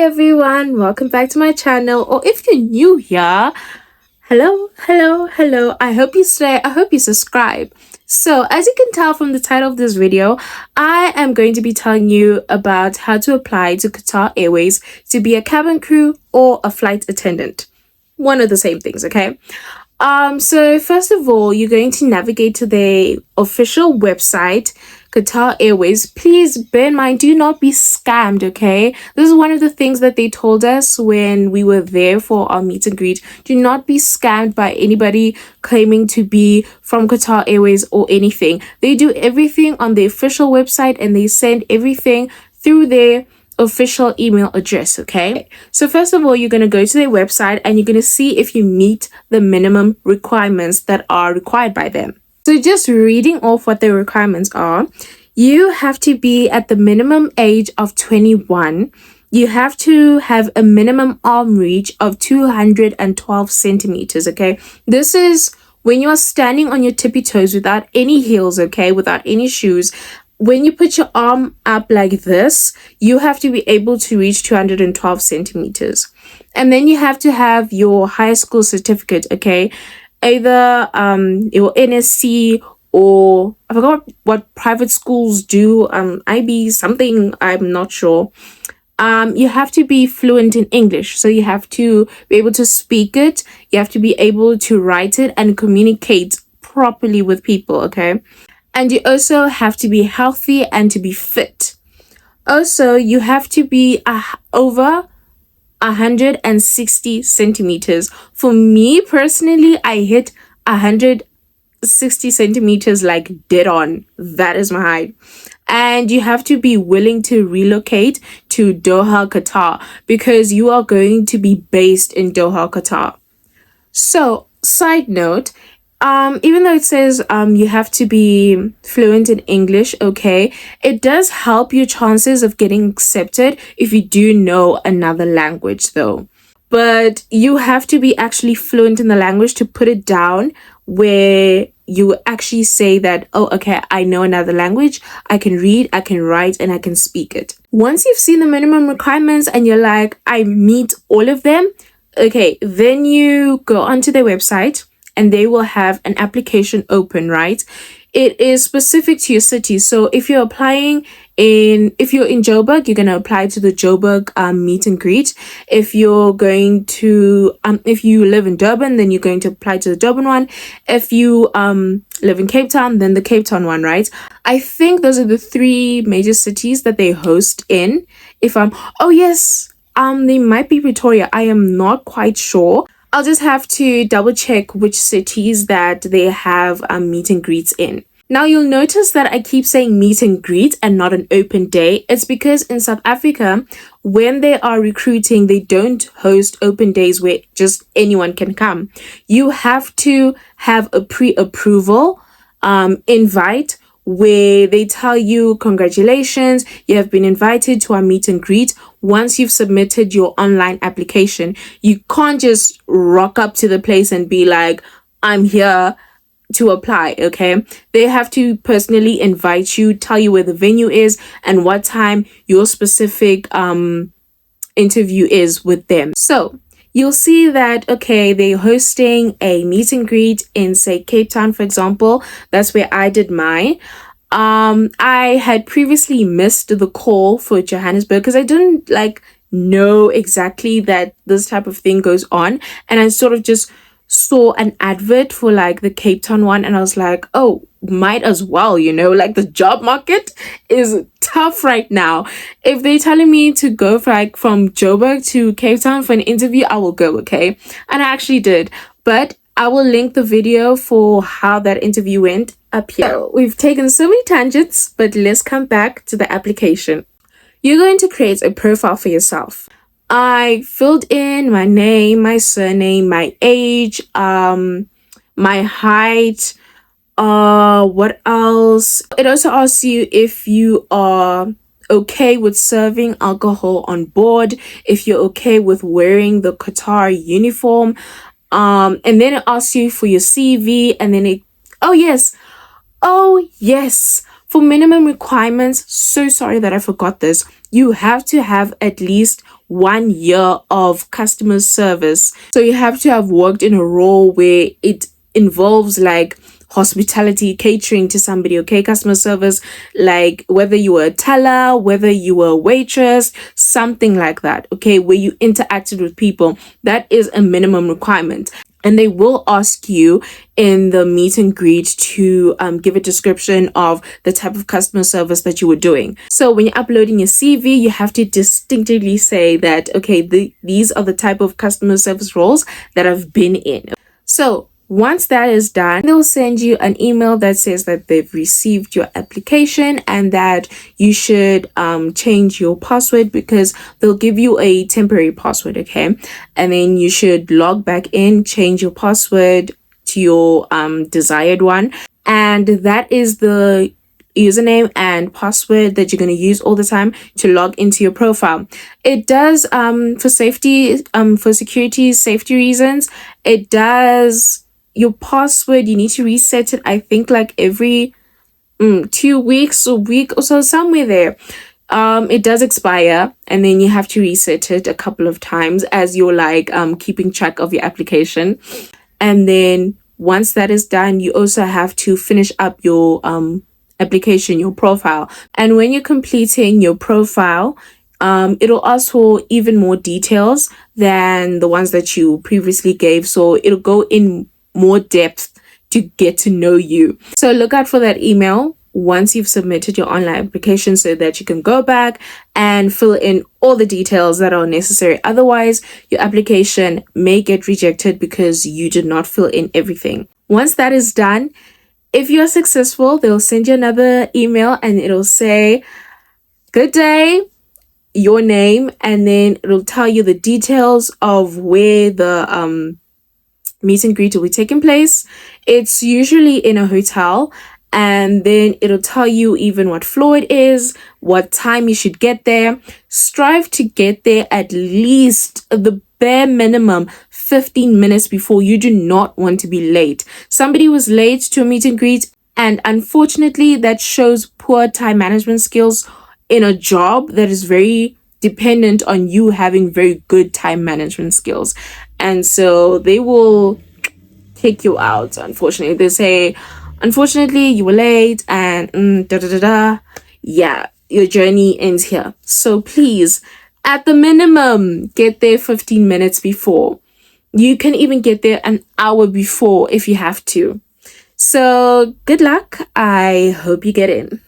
everyone, welcome back to my channel. Or if you're new here, hello. I hope you subscribe. So, as you can tell from the title of this video, I am going to be telling you about how to apply to Qatar Airways to be a cabin crew or a flight attendant. One of the same things, okay? So first of all, you're going to navigate to the official website, Qatar Airways. Please bear in mind, do not be scammed, okay? This is one of the things that they told us when we were there for our meet and greet. Do not be scammed by anybody claiming to be from Qatar Airways or anything. They do everything on the official website and they send everything through their official email address. Okay, so first of all, you're going to go to their website and you're going to see if you meet the minimum requirements that are required by them. So just reading off what the requirements are, you have to be at the minimum age of 21. You have to have a minimum arm reach of 212 centimeters. Okay, this is when you are standing on your tippy toes without any heels, okay, without any shoes. When you put your arm up like this, you have to be able to reach 212 centimeters. And then you have to have your high school certificate, okay? Either your NSC or I forgot what private schools do, IB something, I'm not sure. You have to be fluent in English. So you have to be able to speak it. You have to be able to write it and communicate properly with people, okay? And you also have to be healthy and to be fit. Also, you have to be over 160 centimeters. For me personally, I hit 160 centimeters like dead on. That is my height. And you have to be willing to relocate to Doha, Qatar, because you are going to be based in Doha, Qatar. So, side note, even though it says you have to be fluent in English, okay, it does help your chances of getting accepted if you do know another language though. But you have to be actually fluent in the language to put it down where you actually say that, oh, okay, I know another language, I can read, I can write, and I can speak it. Once you've seen the minimum requirements and you're like, I meet all of them, okay, then you go onto their website and they will have an application open, right? It is specific to your city. So if you're in Joburg, you're going to apply to the Joburg meet and greet. If you're going to, if you live in Durban, then you're going to apply to the Durban one. If you live in Cape Town, then the Cape Town one, right? I think those are the three major cities that they host in. Oh yes, they might be Pretoria. I am not quite sure. I'll just have to double check which cities that they have meet and greets in. Now you'll notice that I keep saying meet and greet and not an open day. It's because in South Africa, when they are recruiting, they don't host open days where just anyone can come. You have to have a pre-approval invite where they tell you, congratulations, you have been invited to our meet and greet. Once you've submitted your online application, you can't just rock up to the place and be like, I'm here to apply, okay? They have to personally invite you, tell you where the venue is and what time your specific interview is with them. So you'll see that, okay, they're hosting a meet and greet in, say, Cape Town, for example. That's where I did mine. I had previously missed the call for Johannesburg because I didn't know exactly that this type of thing goes on. And I sort of just saw an advert for the Cape Town one and I was like, oh, might as well, the job market is tough right now. If they're telling me to go from Joburg to Cape Town for an interview, I will go, okay? And I actually did, but I will link the video for how that interview went up here. So we've taken so many tangents, but let's come back to the application. You're going to create a profile for yourself. I filled in my name, my surname, my age, my height, what else? It also asks you if you are okay with serving alcohol on board, if you're okay with wearing the Qatar uniform, and then it asks you for your CV, and then oh yes, for minimum requirements, so sorry that I forgot this, you have to have at least 1 year of customer service. So you have to have worked in a role where it involves like hospitality, catering to somebody, okay, customer service, like whether you were a teller, whether you were a waitress, something like that, okay, where you interacted with people. That is a minimum requirement. And they will ask you in the meet and greet to give a description of the type of customer service that you were doing. So when you're uploading your CV, you have to distinctively say that, okay, these are the type of customer service roles that I've been in. So once that is done, they'll send you an email that says that they've received your application and that you should change your password, because they'll give you a temporary password, okay? And then you should log back in, change your password to your desired one. And that is the username and password that you're going to use all the time to log into your profile. It does for safety, for security, safety reasons, it does. Your password, you need to reset it, I think like every 2 weeks, a week or so, somewhere there. It does expire, and then you have to reset it a couple of times as you're like keeping track of your application. And then once that is done, you also have to finish up your application, your profile. And when you're completing your profile, it'll ask for even more details than the ones that you previously gave. So it'll go in more depth to get to know you. So look out for that email once you've submitted your online application so that you can go back and fill in all the details that are necessary. Otherwise, your application may get rejected because you did not fill in everything. Once that is done, if you're successful, they'll send you another email and it'll say, "Good day," your name, and then it'll tell you the details of where the meet and greet will be taking place. It's usually in a hotel, and then it'll tell you even what floor it is, what time you should get there. Strive to get there at least the bare minimum 15 minutes before. You do not want to be late. Somebody was late to a meet and greet, and unfortunately that shows poor time management skills in a job that is very dependent on you having very good time management skills. And so they will kick you out, unfortunately. They say, "Unfortunately, you were late," and yeah, your journey ends here. So please, at the minimum, get there 15 minutes before. You can even get there an hour before if you have to. So good luck. I hope you get in.